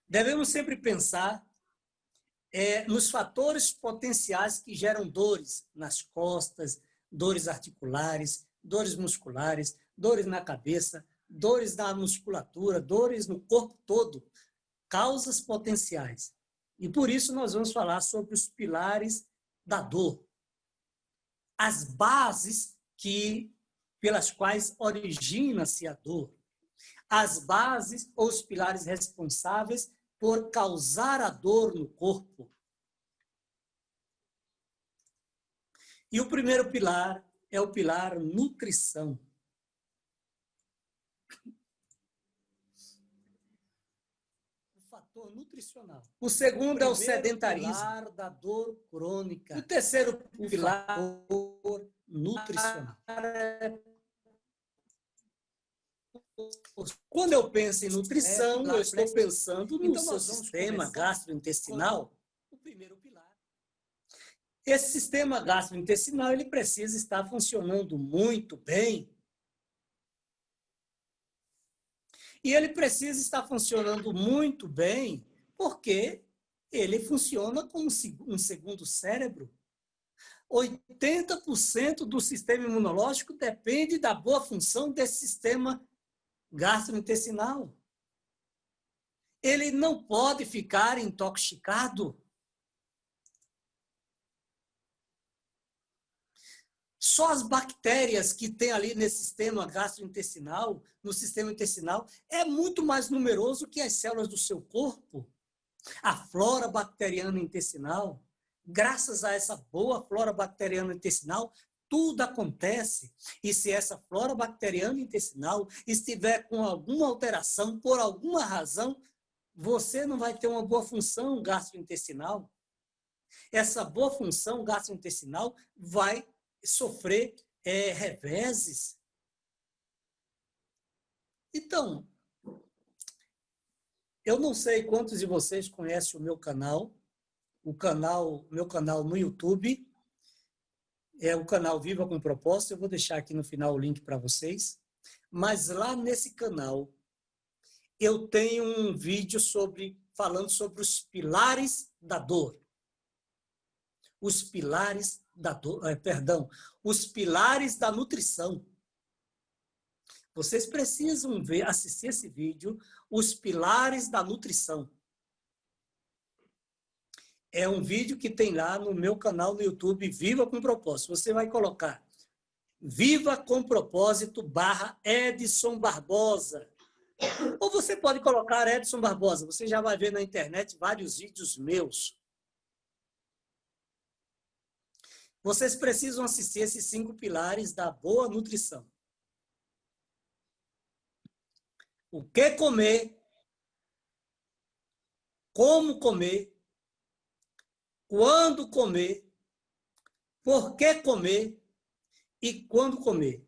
Devemos sempre pensar nos fatores potenciais que geram dores nas costas, dores articulares, dores musculares, dores na cabeça, dores na musculatura, dores no corpo todo, causas potenciais. E por isso nós vamos falar sobre os pilares da dor, as bases pelas quais origina-se a dor, as bases ou os pilares responsáveis por causar a dor no corpo. E o primeiro pilar é o pilar nutrição. O fator nutricional. O segundo é o sedentarismo. O pilar da dor crônica. O terceiro pilar é o fator nutricional. Quando eu penso em nutrição, eu estou pensando no seu sistema gastrointestinal. O primeiro pilar. Esse sistema gastrointestinal ele precisa estar funcionando muito bem. E ele precisa estar funcionando muito bem porque ele funciona como um segundo cérebro. 80% do sistema imunológico depende da boa função desse sistema gastrointestinal. Ele não pode ficar intoxicado. Só as bactérias que tem ali nesse sistema gastrointestinal, no sistema intestinal, é muito mais numeroso que as células do seu corpo. A flora bacteriana intestinal, graças a essa boa flora bacteriana intestinal, tudo acontece. E se essa flora bacteriana intestinal estiver com alguma alteração, por alguma razão, você não vai ter uma boa função gastrointestinal. Essa boa função gastrointestinal vai sofrer reveses. Então, eu não sei quantos de vocês conhecem o meu canal, meu canal no YouTube, é o canal Viva com Propósito. Eu vou deixar aqui no final o link para vocês. Mas lá nesse canal, eu tenho um vídeo falando sobre os pilares da dor. Os pilares da dor, os pilares da nutrição. Vocês precisam assistir esse vídeo, os pilares da nutrição. É um vídeo que tem lá no meu canal no YouTube, Viva com Propósito. Você vai colocar Viva com Propósito /Edson Barbosa. Ou você pode colocar Edson Barbosa. Você já vai ver na internet vários vídeos meus. Vocês precisam assistir esses 5 pilares da boa nutrição. O que comer, como comer, quando comer, por que comer e quando comer.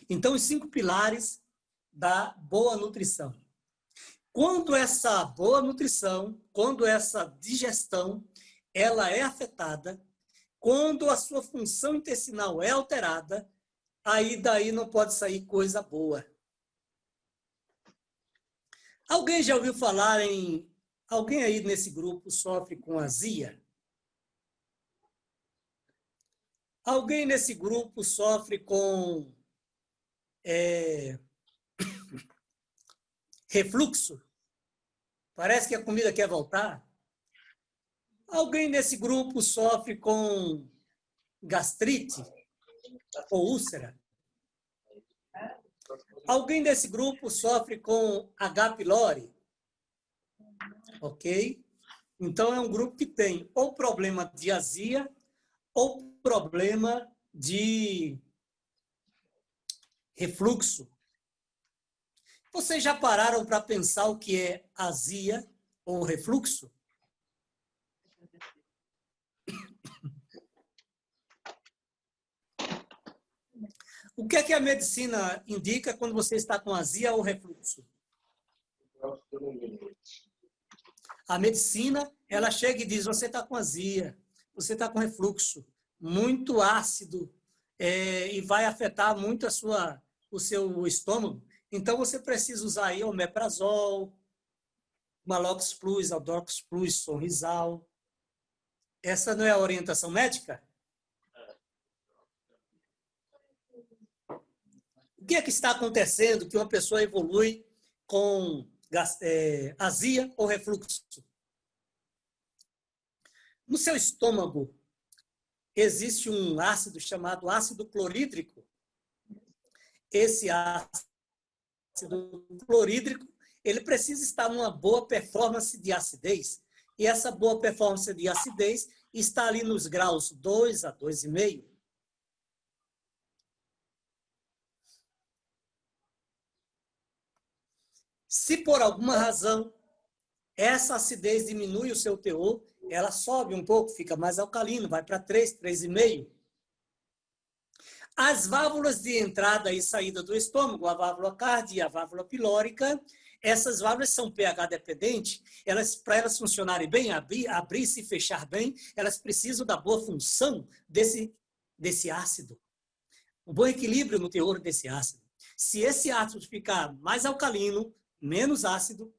Então, os 5 pilares da boa nutrição. Quando essa boa nutrição, quando essa digestão, ela é afetada, quando a sua função intestinal é alterada, aí daí não pode sair coisa boa. Alguém já ouviu falar em... Alguém aí nesse grupo sofre com azia? Alguém nesse grupo sofre com refluxo? Parece que a comida quer voltar? Alguém nesse grupo sofre com gastrite ou úlcera? Alguém desse grupo sofre com H. pylori? Ok? Então, é um grupo que tem ou problema de azia ou problema de refluxo. Vocês já pararam para pensar o que é azia ou refluxo? O que é que a medicina indica quando você está com azia ou refluxo? A medicina, ela chega e diz, você está com azia, você está com refluxo, muito ácido, e vai afetar muito o seu estômago. Então, você precisa usar aí omeprazol, Malox Plus, Aldox Plus, Sorrisal. Essa não é a orientação médica? O que é que está acontecendo que uma pessoa evolui com azia ou refluxo? No seu estômago existe um ácido chamado ácido clorídrico. Esse ácido clorídrico, ele precisa estar numa boa performance de acidez. E essa boa performance de acidez está ali nos graus 2 a 2,5. Se por alguma razão essa acidez diminui o seu teor, ela sobe um pouco, fica mais alcalino, vai para 3, 3,5. As válvulas de entrada e saída do estômago, a válvula cárdia e a válvula pilórica, essas válvulas são pH dependentes, para elas funcionarem bem, abrir-se e fechar bem, elas precisam da boa função desse ácido. Um bom equilíbrio no teor desse ácido. Se esse ácido ficar mais alcalino, menos ácido,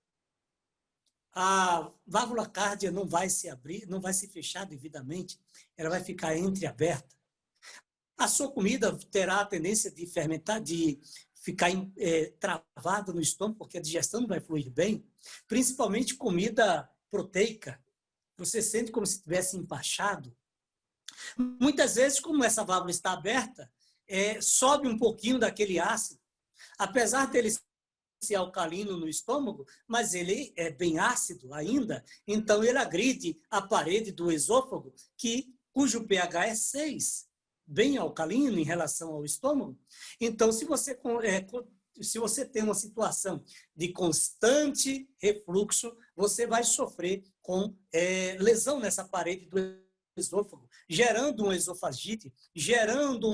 a válvula cárdia não vai se abrir, não vai se fechar devidamente, ela vai ficar entreaberta. A sua comida terá a tendência de fermentar, de ficar travada no estômago, porque a digestão não vai fluir bem, principalmente comida proteica. Você sente como se estivesse empachado. Muitas vezes, como essa válvula está aberta, sobe um pouquinho daquele ácido. Apesar dele ser alcalino no estômago, mas ele é bem ácido ainda, então ele agride a parede do esôfago, cujo pH é 6, bem alcalino em relação ao estômago. Então, se você tem uma situação de constante refluxo, você vai sofrer com lesão nessa parede do esôfago, gerando uma esofagite, gerando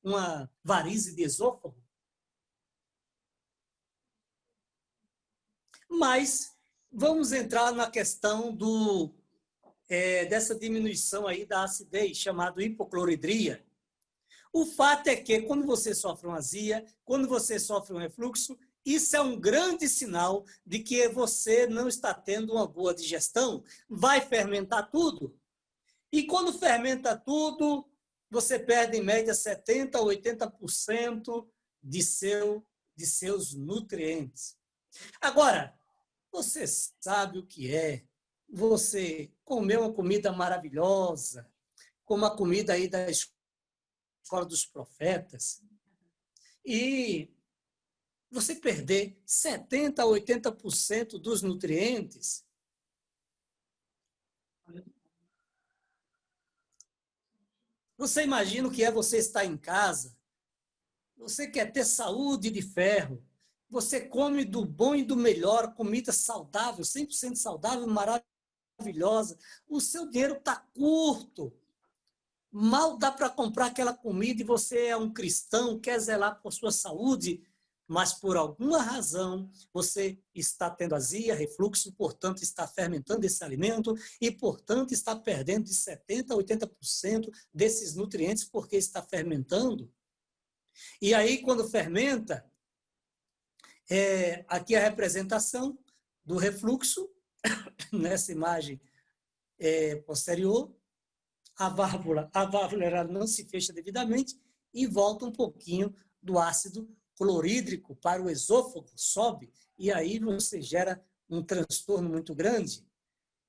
uma varize de esôfago. Mas vamos entrar na questão dessa diminuição aí da acidez, chamada hipocloridria. O fato é que, quando você sofre uma azia, quando você sofre um refluxo, isso é um grande sinal de que você não está tendo uma boa digestão. Vai fermentar tudo. E quando fermenta tudo, você perde, em média, 70% a 80% de seus nutrientes. Agora, você sabe o que é você comer uma comida maravilhosa, como a comida aí da Escola dos Profetas, e você perder 70% a 80% dos nutrientes? Você imagina o que é você estar em casa, você quer ter saúde de ferro, você come do bom e do melhor, comida saudável, 100% saudável, maravilhosa, o seu dinheiro está curto, mal dá para comprar aquela comida e você é um cristão, quer zelar por sua saúde, mas por alguma razão você está tendo azia, refluxo, portanto está fermentando esse alimento e, portanto, está perdendo de 70% a 80% desses nutrientes porque está fermentando. E aí, quando fermenta, aqui a representação do refluxo, nessa imagem posterior, a válvula ela não se fecha devidamente e volta um pouquinho do ácido clorídrico para o esôfago, sobe, e aí você gera um transtorno muito grande.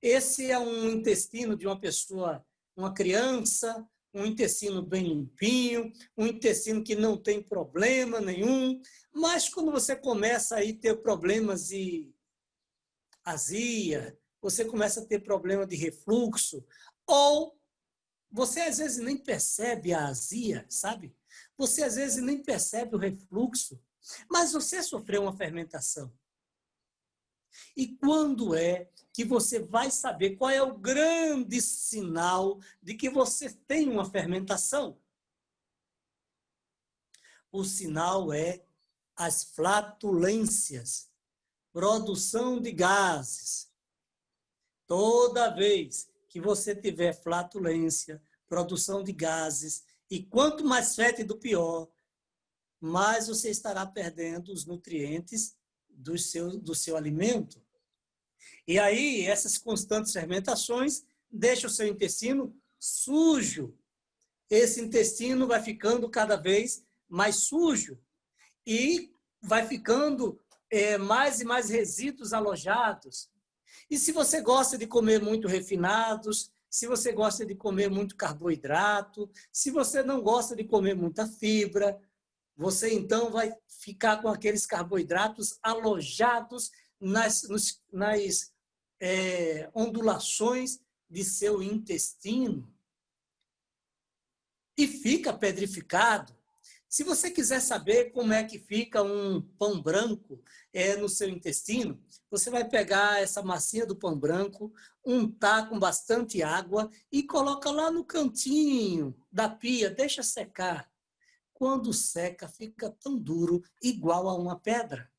Esse é um intestino de uma pessoa, uma criança, um intestino bem limpinho, um intestino que não tem problema nenhum, mas quando você começa a ter problemas de azia, você começa a ter problema de refluxo, ou você às vezes nem percebe a azia, sabe? Você às vezes nem percebe o refluxo, mas você sofreu uma fermentação. E quando é que você vai saber qual é o grande sinal de que você tem uma fermentação? O sinal é as flatulências, produção de gases. Toda vez que você tiver flatulência, produção de gases, e quanto mais fétido, pior, mais você estará perdendo os nutrientes do seu alimento. E aí, essas constantes fermentações deixam o seu intestino sujo. Esse intestino vai ficando cada vez mais sujo e vai ficando mais e mais resíduos alojados. E se você gosta de comer muito refinados, se você gosta de comer muito carboidrato, se você não gosta de comer muita fibra, você então vai ficar com aqueles carboidratos alojados nas ondulações de seu intestino e fica pedrificado. Se você quiser saber como é que fica um pão branco no seu intestino, você vai pegar essa massinha do pão branco, untar com bastante água e coloca lá no cantinho da pia, deixa secar. Quando seca, fica tão duro, igual a uma pedra.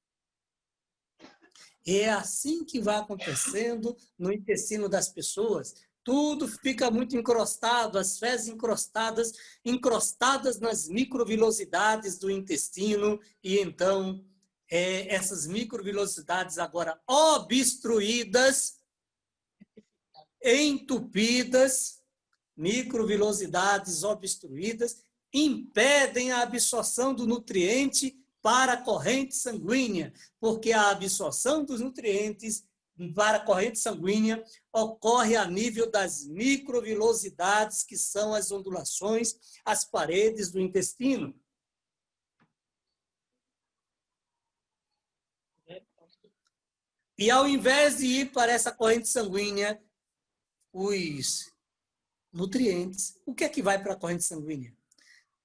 É assim que vai acontecendo no intestino das pessoas. Tudo fica muito encrostado, as fezes encrostadas nas microvilosidades do intestino, e então essas microvilosidades agora obstruídas, entupidas, microvilosidades obstruídas, impedem a absorção do nutriente para a corrente sanguínea, porque a absorção dos nutrientes para a corrente sanguínea ocorre a nível das microvilosidades, que são as ondulações, as paredes do intestino. E ao invés de ir para essa corrente sanguínea, os nutrientes, o que é que vai para a corrente sanguínea?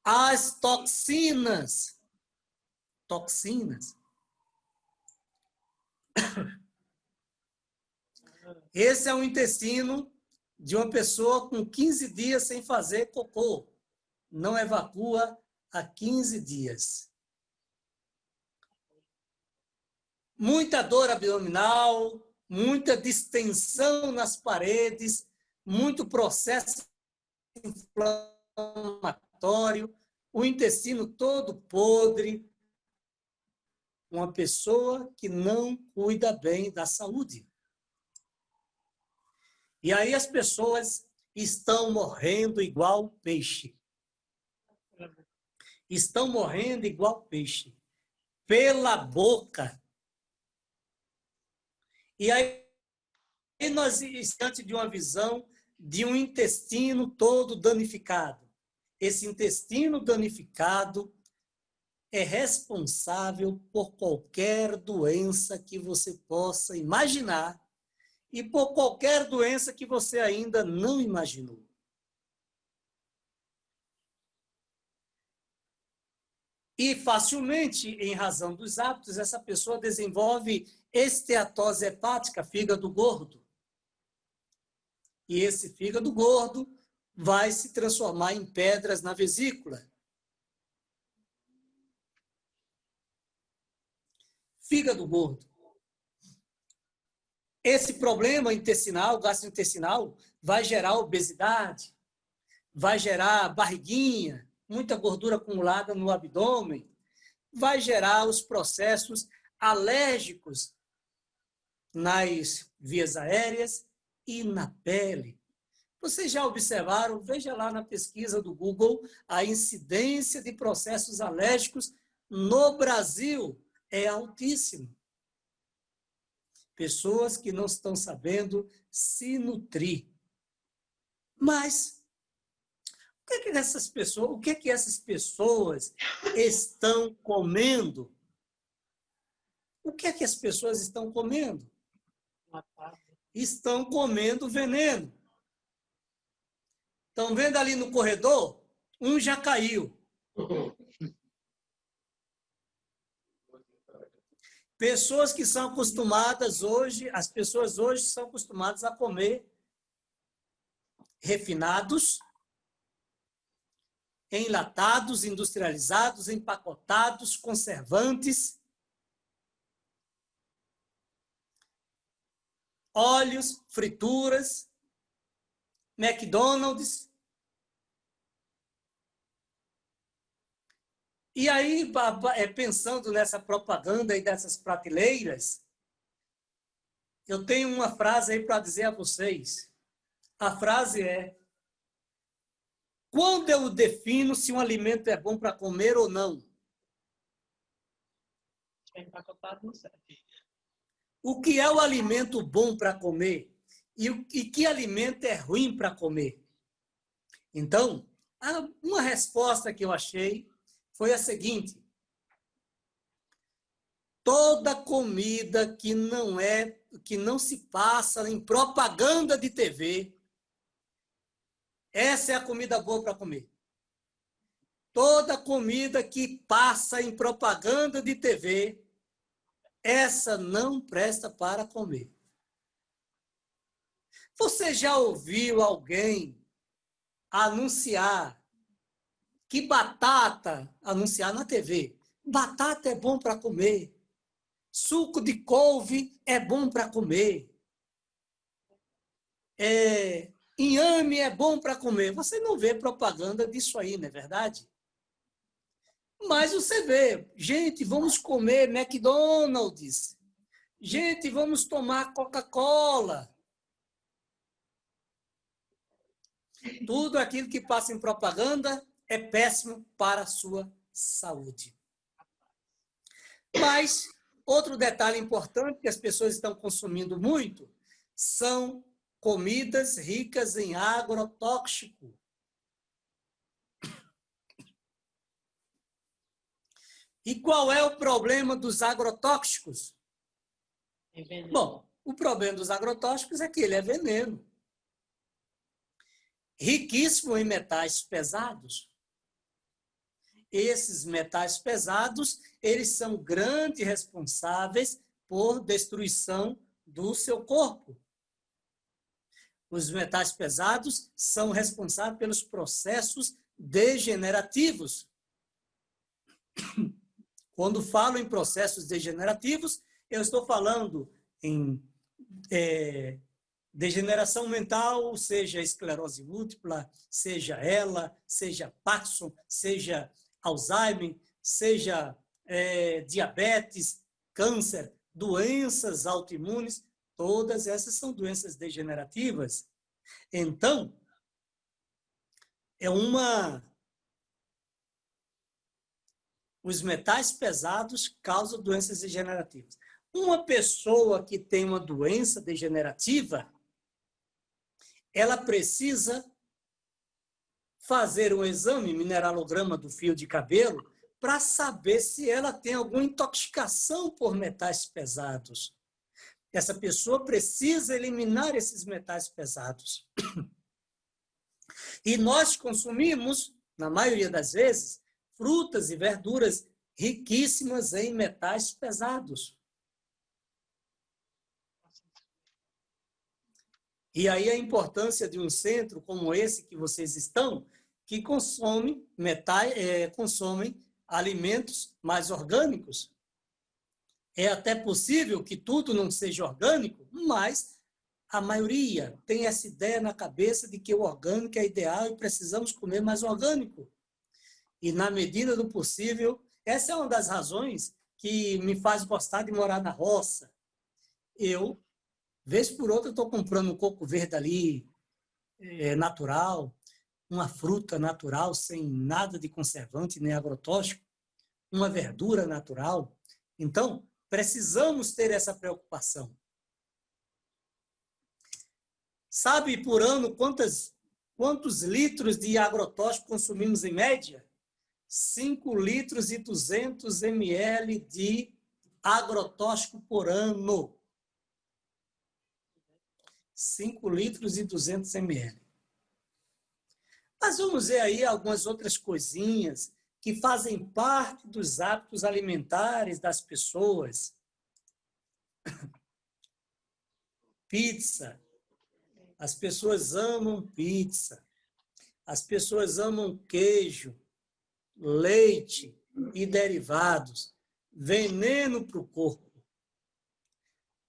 As toxinas. Toxinas. Esse é o intestino de uma pessoa com 15 dias sem fazer cocô. Não evacua há 15 dias. Muita dor abdominal, muita distensão nas paredes, muito processo inflamatório, o intestino todo podre. Uma pessoa que não cuida bem da saúde. E aí as pessoas estão morrendo igual peixe. Estão morrendo igual peixe. Pela boca. E aí nós estamos diante de uma visão de um intestino todo danificado. Esse intestino danificado é responsável por qualquer doença que você possa imaginar e por qualquer doença que você ainda não imaginou. E facilmente, em razão dos hábitos, essa pessoa desenvolve esteatose hepática, fígado gordo. E esse fígado gordo vai se transformar em pedras na vesícula. Fígado gordo. Esse problema intestinal, gastrointestinal, vai gerar obesidade, vai gerar barriguinha, muita gordura acumulada no abdômen, vai gerar os processos alérgicos nas vias aéreas e na pele. Vocês já observaram, veja lá na pesquisa do Google, a incidência de processos alérgicos no Brasil é altíssima. Pessoas que não estão sabendo se nutrir. Mas o que essas pessoas estão comendo? O que é que as pessoas estão comendo? Estão comendo veneno. Estão vendo ali no corredor? Um já caiu. Pessoas que são acostumadas hoje, as pessoas hoje são acostumadas a comer refinados, enlatados, industrializados, empacotados, conservantes, óleos, frituras, McDonald's. E aí, pensando nessa propaganda e dessas prateleiras, eu tenho uma frase aí para dizer a vocês. A frase é: quando eu defino se um alimento é bom para comer ou não? O que é o alimento bom para comer? E que alimento é ruim para comer? Então, uma resposta que eu achei foi a seguinte: toda comida que não se passa em propaganda de TV, essa é a comida boa para comer. Toda comida que passa em propaganda de TV, essa não presta para comer. Você já ouviu alguém anunciar que anunciar na TV, batata é bom para comer, suco de couve é bom para comer, inhame é bom para comer? Você não vê propaganda disso aí, não é verdade? Mas você vê, gente, vamos comer McDonald's, gente, vamos tomar Coca-Cola. Tudo aquilo que passa em propaganda é péssimo para a sua saúde. Mas outro detalhe importante que as pessoas estão consumindo muito são comidas ricas em agrotóxico. E qual é o problema dos agrotóxicos? Bom, o problema dos agrotóxicos é que ele é veneno. Riquíssimo em metais pesados. Esses metais pesados, eles são grandes responsáveis por destruição do seu corpo. Os metais pesados são responsáveis pelos processos degenerativos. Quando falo em processos degenerativos, eu estou falando em degeneração mental, seja esclerose múltipla, seja Parkinson, seja Alzheimer, seja diabetes, câncer, doenças autoimunes, todas essas são doenças degenerativas. Então, os metais pesados causam doenças degenerativas. Uma pessoa que tem uma doença degenerativa, ela precisa fazer um exame mineralograma do fio de cabelo para saber se ela tem alguma intoxicação por metais pesados. Essa pessoa precisa eliminar esses metais pesados. E nós consumimos, na maioria das vezes, frutas e verduras riquíssimas em metais pesados. E aí a importância de um centro como esse que vocês estão, que consomem alimentos mais orgânicos. É até possível que tudo não seja orgânico, mas a maioria tem essa ideia na cabeça de que o orgânico é ideal e precisamos comer mais orgânico. E, na medida do possível, essa é uma das razões que me faz gostar de morar na roça. Eu, vez por outra, estou comprando um coco verde ali, natural, uma fruta natural, sem nada de conservante nem agrotóxico, uma verdura natural. Então, precisamos ter essa preocupação. Sabe, por ano, quantos litros de agrotóxico consumimos em média? 5 litros e 200 ml de agrotóxico por ano. 5 litros e 200 ml. Mas vamos ver aí algumas outras coisinhas que fazem parte dos hábitos alimentares das pessoas. Pizza. As pessoas amam pizza. As pessoas amam queijo, leite e derivados. Veneno para o corpo.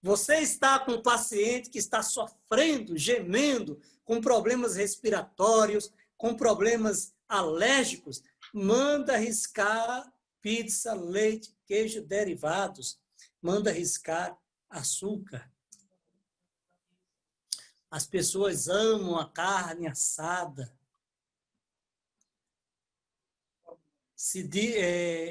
Você está com um paciente que está sofrendo, gemendo, com problemas respiratórios, com problemas alérgicos, manda arriscar pizza, leite, queijo, derivados. Manda arriscar açúcar. As pessoas amam a carne assada.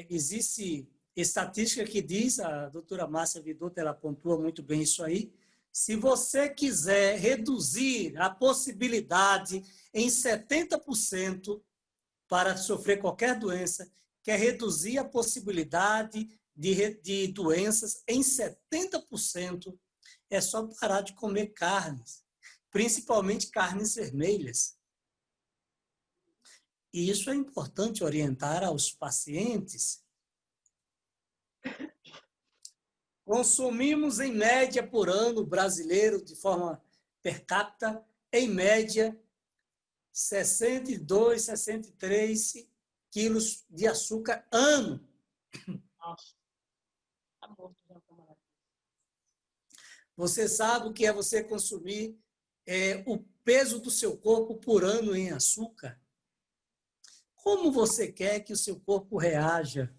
Existe estatística que diz, a doutora Márcia Vidotto, ela pontua muito bem isso aí, se você quiser reduzir a possibilidade em 70% para sofrer qualquer doença, quer reduzir a possibilidade de doenças em 70%, é só parar de comer carnes, principalmente carnes vermelhas. E isso é importante orientar aos pacientes. Consumimos, em média, por ano, brasileiro, de forma per capita, em média, 62, 63 quilos de açúcar ano. Nossa, tá bom. Você sabe o que é você consumir o peso do seu corpo por ano em açúcar? Como você quer que o seu corpo reaja?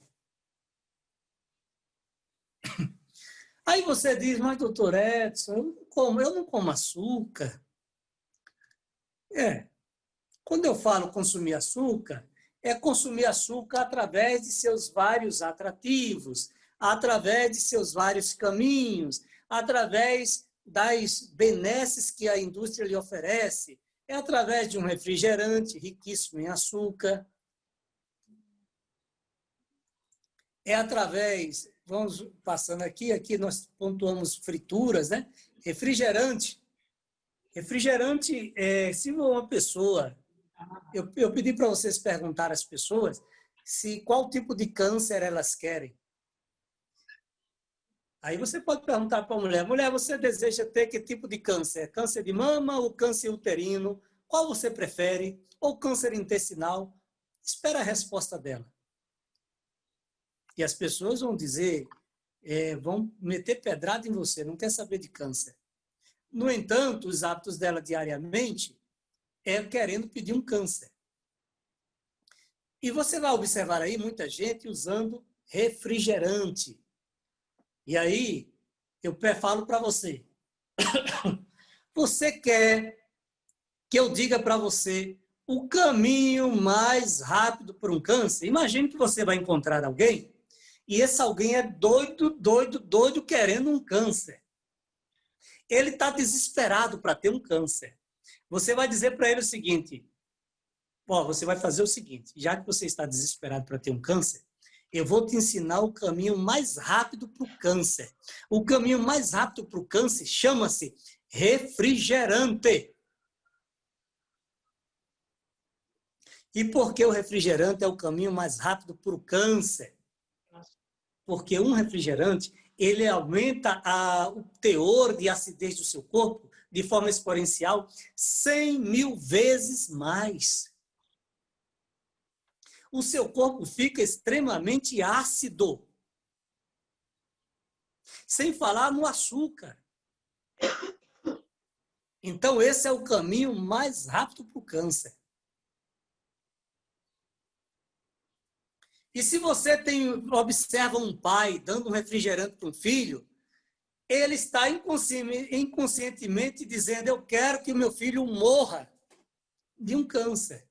Aí você diz, mas doutor Edson, eu não como açúcar. Quando eu falo consumir açúcar, é consumir açúcar através de seus vários atrativos, através de seus vários caminhos, através das benesses que a indústria lhe oferece. É através de um refrigerante riquíssimo em açúcar. É através, vamos passando aqui nós pontuamos frituras, né? Refrigerante. Refrigerante, se uma pessoa... Eu pedi para vocês perguntar às pessoas qual tipo de câncer elas querem. Aí você pode perguntar para a mulher, mulher, você deseja ter que tipo de câncer? Câncer de mama ou câncer uterino? Qual você prefere? Ou câncer intestinal? Espera a resposta dela. E as pessoas vão dizer, vão meter pedrada em você, não quer saber de câncer. No entanto, os hábitos dela diariamente é querendo pedir um câncer. E você vai observar aí muita gente usando refrigerante. E aí, eu falo para você, você quer que eu diga para você o caminho mais rápido para um câncer? Imagine que você vai encontrar alguém e esse alguém é doido querendo um câncer. Ele está desesperado para ter um câncer. Você vai dizer para ele o seguinte, você vai fazer o seguinte, já que você está desesperado para ter um câncer, eu vou te ensinar o caminho mais rápido para o câncer. O caminho mais rápido para o câncer chama-se refrigerante. E por que o refrigerante é o caminho mais rápido para o câncer? Porque um refrigerante, ele aumenta o teor de acidez do seu corpo de forma exponencial 100.000 vezes mais. O seu corpo fica extremamente ácido. Sem falar no açúcar. Então, esse é o caminho mais rápido para o câncer. E se você observa um pai dando um refrigerante para um filho, ele está inconscientemente dizendo, eu quero que o meu filho morra de um câncer.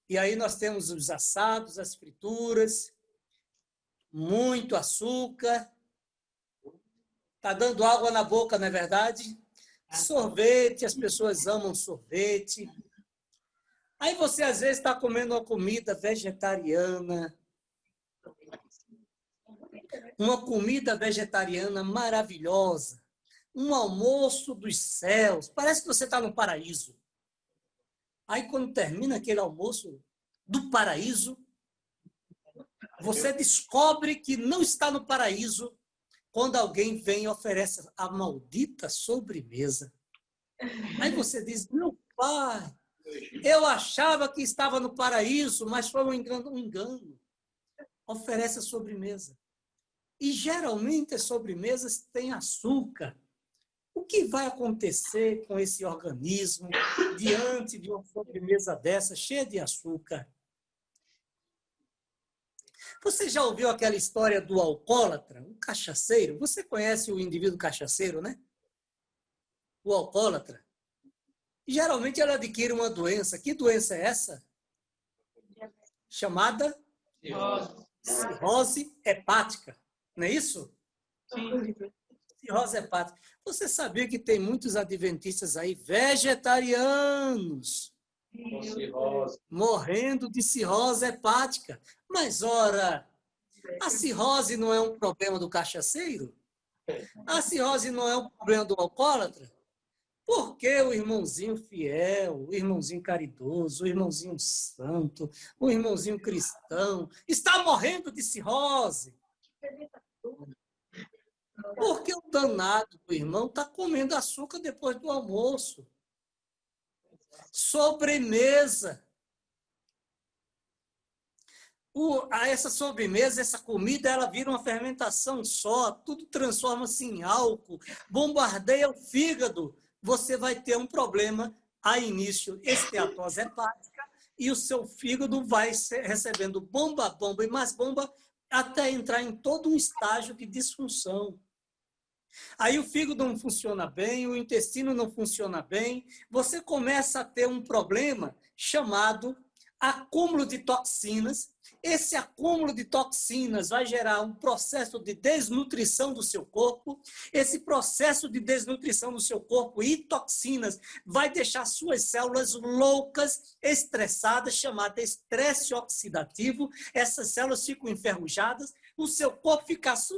E aí nós temos os assados, as frituras, muito açúcar. Está dando água na boca, não é verdade? Sorvete, as pessoas amam sorvete. Aí você, às vezes, está comendo uma comida vegetariana. Uma comida vegetariana maravilhosa. Um almoço dos céus. Parece que você está no paraíso. Aí, quando termina aquele almoço do paraíso, você descobre que não está no paraíso quando alguém vem e oferece a maldita sobremesa. Aí você diz, meu pai, eu achava que estava no paraíso, mas foi um engano. Oferece a sobremesa. E, geralmente, as sobremesas têm açúcar. O que vai acontecer com esse organismo diante de uma sobremesa dessa, cheia de açúcar? Você já ouviu aquela história do alcoólatra, o cachaceiro? Você conhece o indivíduo cachaceiro, né? O alcoólatra. Geralmente ele adquire uma doença. Que doença é essa? Chamada cirrose hepática. Não é isso? Sim. Cirrose hepática. Você sabia que tem muitos adventistas aí vegetarianos morrendo de cirrose hepática? Mas, ora, a cirrose não é um problema do cachaceiro? A cirrose não é um problema do alcoólatra? Por que o irmãozinho fiel, o irmãozinho caridoso, o irmãozinho santo, o irmãozinho cristão está morrendo de cirrose? Porque o danado do irmão está comendo açúcar depois do almoço. Sobremesa. Essa sobremesa, essa comida, ela vira uma fermentação só, tudo transforma-se em álcool, bombardeia o fígado. Você vai ter um problema a início, esteatose hepática, e o seu fígado vai recebendo bomba, bomba e mais bomba, até entrar em todo um estágio de disfunção. Aí o fígado não funciona bem, o intestino não funciona bem, você começa a ter um problema chamado acúmulo de toxinas. Esse acúmulo de toxinas vai gerar um processo de desnutrição do seu corpo. Esse processo de desnutrição do seu corpo e toxinas vai deixar suas células loucas, estressadas, chamado estresse oxidativo. Essas células ficam enferrujadas, o seu corpo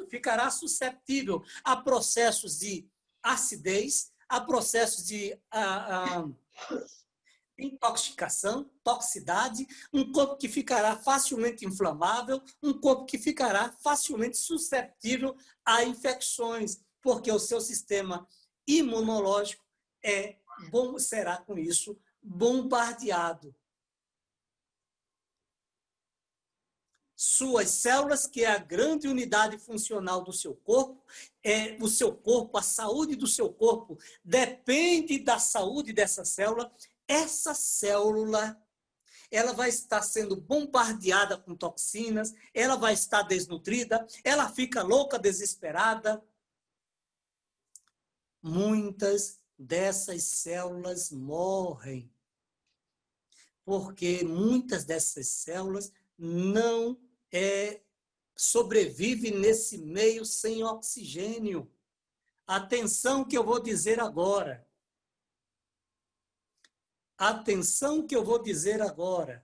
ficará suscetível a processos de acidez, a processos de intoxicação, toxicidade, um corpo que ficará facilmente inflamável, um corpo que ficará facilmente suscetível a infecções, porque o seu sistema imunológico será com isso bombardeado. Suas células, que é a grande unidade funcional do seu corpo, o seu corpo, a saúde do seu corpo depende da saúde dessa célula. Essa célula, ela vai estar sendo bombardeada com toxinas, ela vai estar desnutrida, ela fica louca, desesperada. Muitas dessas células morrem, porque muitas dessas células não sobrevivem nesse meio sem oxigênio. Atenção que eu vou dizer agora. Atenção que eu vou dizer agora.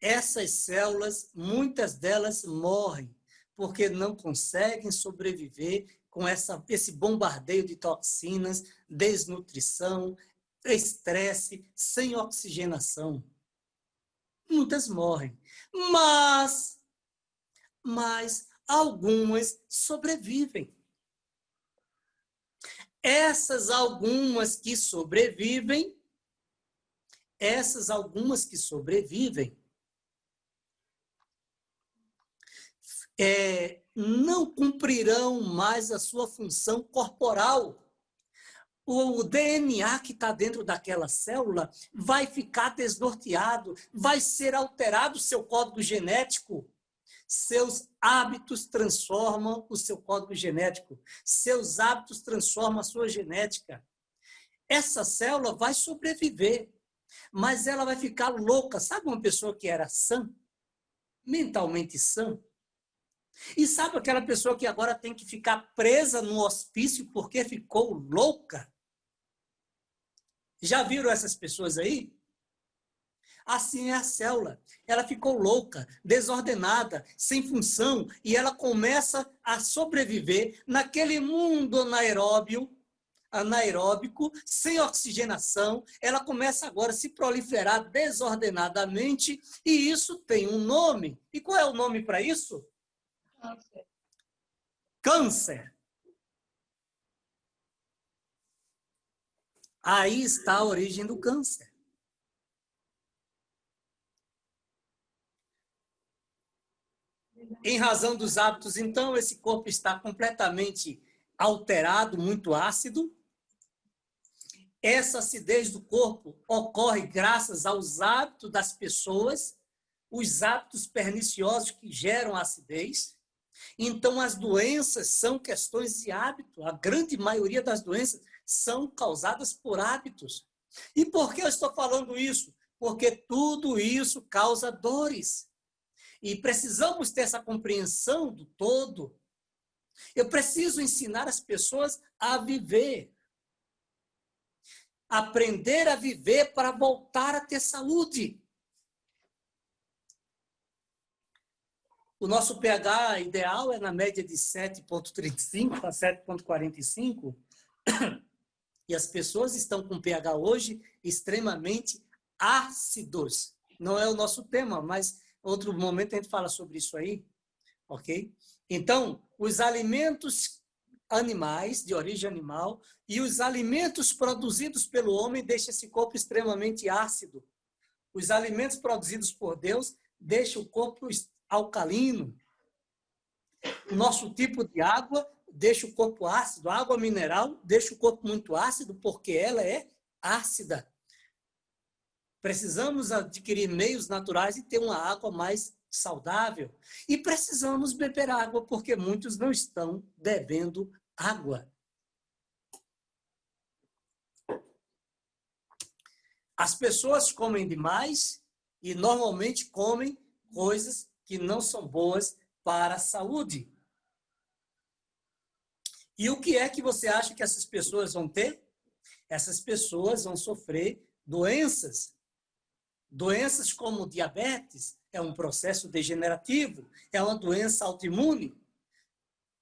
Essas células, muitas delas morrem, porque não conseguem sobreviver com esse bombardeio de toxinas, desnutrição, estresse, sem oxigenação. Muitas morrem, mas algumas sobrevivem. Essas algumas que sobrevivem, não cumprirão mais a sua função corporal. O DNA que está dentro daquela célula vai ficar desnorteado, vai ser alterado o seu código genético. Seus hábitos transformam o seu código genético. Seus hábitos transformam a sua genética. Essa célula vai sobreviver, mas ela vai ficar louca. Sabe uma pessoa que era sã? Mentalmente sã? E sabe aquela pessoa que agora tem que ficar presa no hospício porque ficou louca? Já viram essas pessoas aí? Assim é a célula. Ela ficou louca, desordenada, sem função, e ela começa a sobreviver naquele mundo anaeróbico, sem oxigenação. Ela começa agora a se proliferar desordenadamente, e isso tem um nome. E qual é o nome para isso? Câncer. Câncer. Aí está a origem do câncer. Em razão dos hábitos, então, esse corpo está completamente alterado, muito ácido. Essa acidez do corpo ocorre graças aos hábitos das pessoas, os hábitos perniciosos que geram acidez. Então, as doenças são questões de hábito. A grande maioria das doenças são causadas por hábitos. E por que eu estou falando isso? Porque tudo isso causa dores. E precisamos ter essa compreensão do todo. Eu preciso ensinar as pessoas a viver. Aprender a viver para voltar a ter saúde. O nosso pH ideal é na média de 7,35 a 7,45. E as pessoas estão com pH hoje extremamente ácidos. Não é o nosso tema, mas outro momento a gente fala sobre isso aí, ok? Então, os alimentos animais, de origem animal, e os alimentos produzidos pelo homem deixam esse corpo extremamente ácido. Os alimentos produzidos por Deus deixam o corpo alcalino. O nosso tipo de água deixa o corpo ácido. A água mineral deixa o corpo muito ácido porque ela é ácida. Precisamos adquirir meios naturais e ter uma água mais saudável. E precisamos beber água porque muitos não estão bebendo água. As pessoas comem demais e normalmente comem coisas que não são boas para a saúde. E o que é que você acha que essas pessoas vão ter? Essas pessoas vão sofrer doenças. Doenças como diabetes é um processo degenerativo, é uma doença autoimune.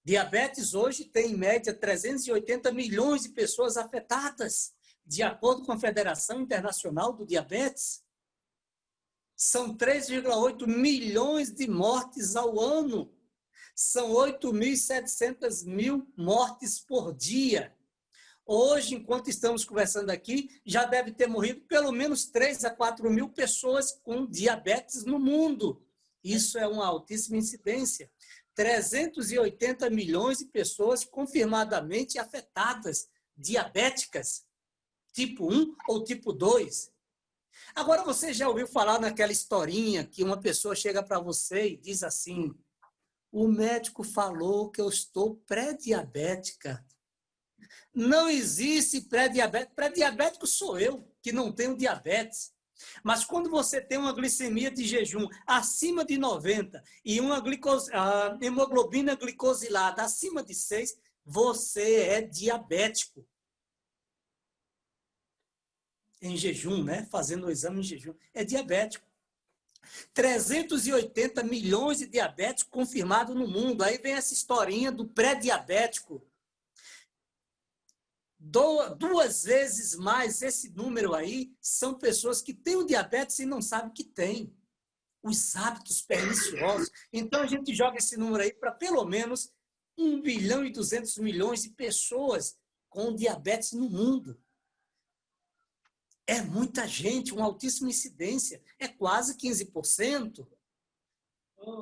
Diabetes hoje tem, em média, 380 milhões de pessoas afetadas, de acordo com a Federação Internacional do Diabetes. São 3,8 milhões de mortes ao ano. São 8.700 mil mortes por dia. Hoje, enquanto estamos conversando aqui, já deve ter morrido pelo menos 3 a 4 mil pessoas com diabetes no mundo. Isso é uma altíssima incidência. 380 milhões de pessoas confirmadamente afetadas, diabéticas, tipo 1 ou tipo 2. Agora, você já ouviu falar naquela historinha que uma pessoa chega para você e diz assim: o médico falou que eu estou pré-diabética. Não existe pré-diabético. Pré-diabético sou eu, que não tenho diabetes. Mas quando você tem uma glicemia de jejum acima de 90 e uma hemoglobina glicosilada acima de 6, você é diabético. Em jejum, né? Fazendo o exame em jejum. É diabético. 380 milhões de diabéticos confirmados no mundo. Aí vem essa historinha do pré-diabético. 2 vezes mais esse número aí são pessoas que têm o diabetes e não sabem que têm. Os hábitos perniciosos. Então, a gente joga esse número aí para pelo menos 1 bilhão e 200 milhões de pessoas com diabetes no mundo. É muita gente, uma altíssima incidência. É quase 15%.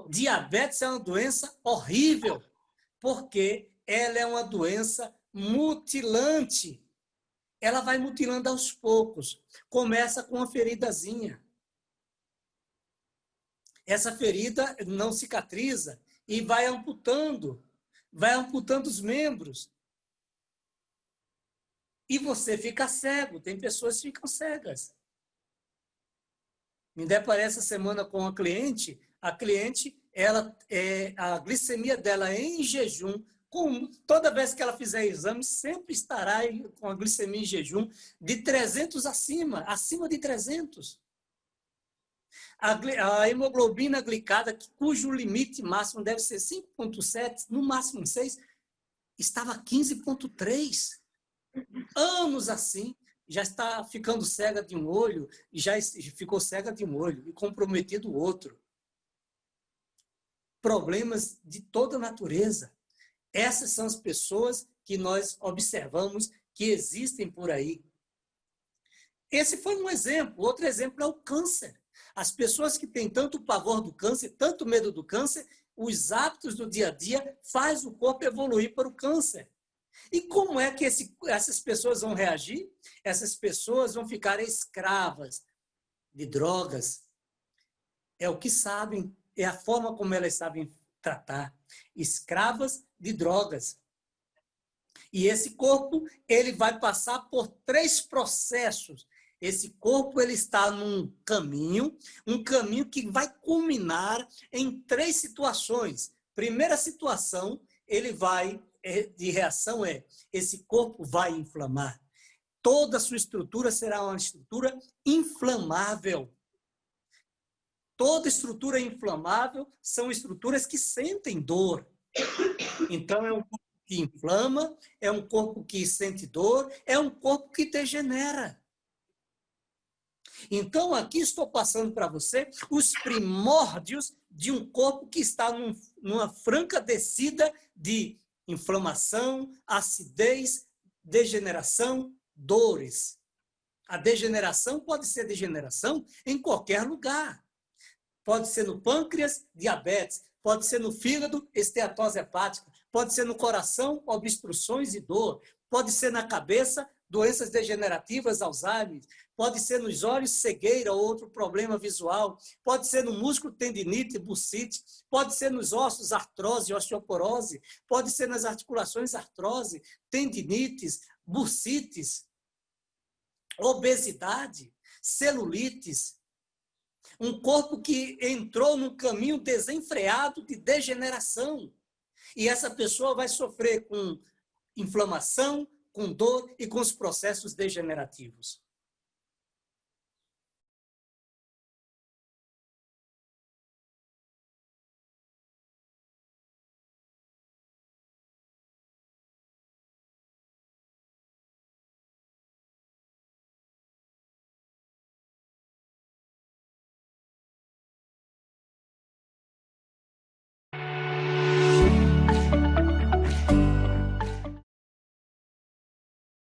Diabetes é uma doença horrível, porque ela é uma doença mutilante. Ela vai mutilando aos poucos. Começa com uma feridazinha. Essa ferida não cicatriza e vai amputando os membros. E você fica cego. Tem pessoas que ficam cegas. Me deparei essa semana com uma cliente. A cliente, a glicemia dela em jejum, toda vez que ela fizer exame, sempre estará com a glicemia em jejum de 300 acima de 300. A hemoglobina glicada, cujo limite máximo deve ser 5,7, no máximo 6, estava 15,3. Anos assim, já está ficando cega de um olho, e já ficou cega de um olho e comprometido o outro. Problemas de toda natureza. Essas são as pessoas que nós observamos que existem por aí. Esse foi um exemplo. Outro exemplo é o câncer. As pessoas que têm tanto pavor do câncer, tanto medo do câncer, os hábitos do dia a dia faz o corpo evoluir para o câncer. E como é que essas pessoas vão reagir? Essas pessoas vão ficar escravas de drogas, É o que sabem, é a forma como elas sabem tratar. Escravas de drogas. E esse corpo, ele vai passar por 3 processos. Esse corpo, ele está num caminho, um caminho que vai culminar em 3 situações. Primeira situação, ele vai, de reação esse corpo vai inflamar. Toda a sua estrutura será uma estrutura inflamável. Toda estrutura inflamável são estruturas que sentem dor. Então, é um corpo que inflama, é um corpo que sente dor, é um corpo que degenera. Então, aqui estou passando para você os primórdios de um corpo que está numa franca descida de inflamação, acidez, degeneração, dores. A degeneração pode ser degeneração em qualquer lugar. Pode ser no pâncreas, diabetes. Pode ser no fígado, esteatose hepática. Pode ser no coração, obstruções e dor. Pode ser na cabeça, doenças degenerativas, Alzheimer. Pode ser nos olhos, cegueira ou outro problema visual. Pode ser no músculo, tendinite, bursite. Pode ser nos ossos, artrose, osteoporose. Pode ser nas articulações, artrose, tendinites, bursites, obesidade, celulites. Um corpo que entrou num caminho desenfreado de degeneração. E essa pessoa vai sofrer com inflamação, com dor e com os processos degenerativos.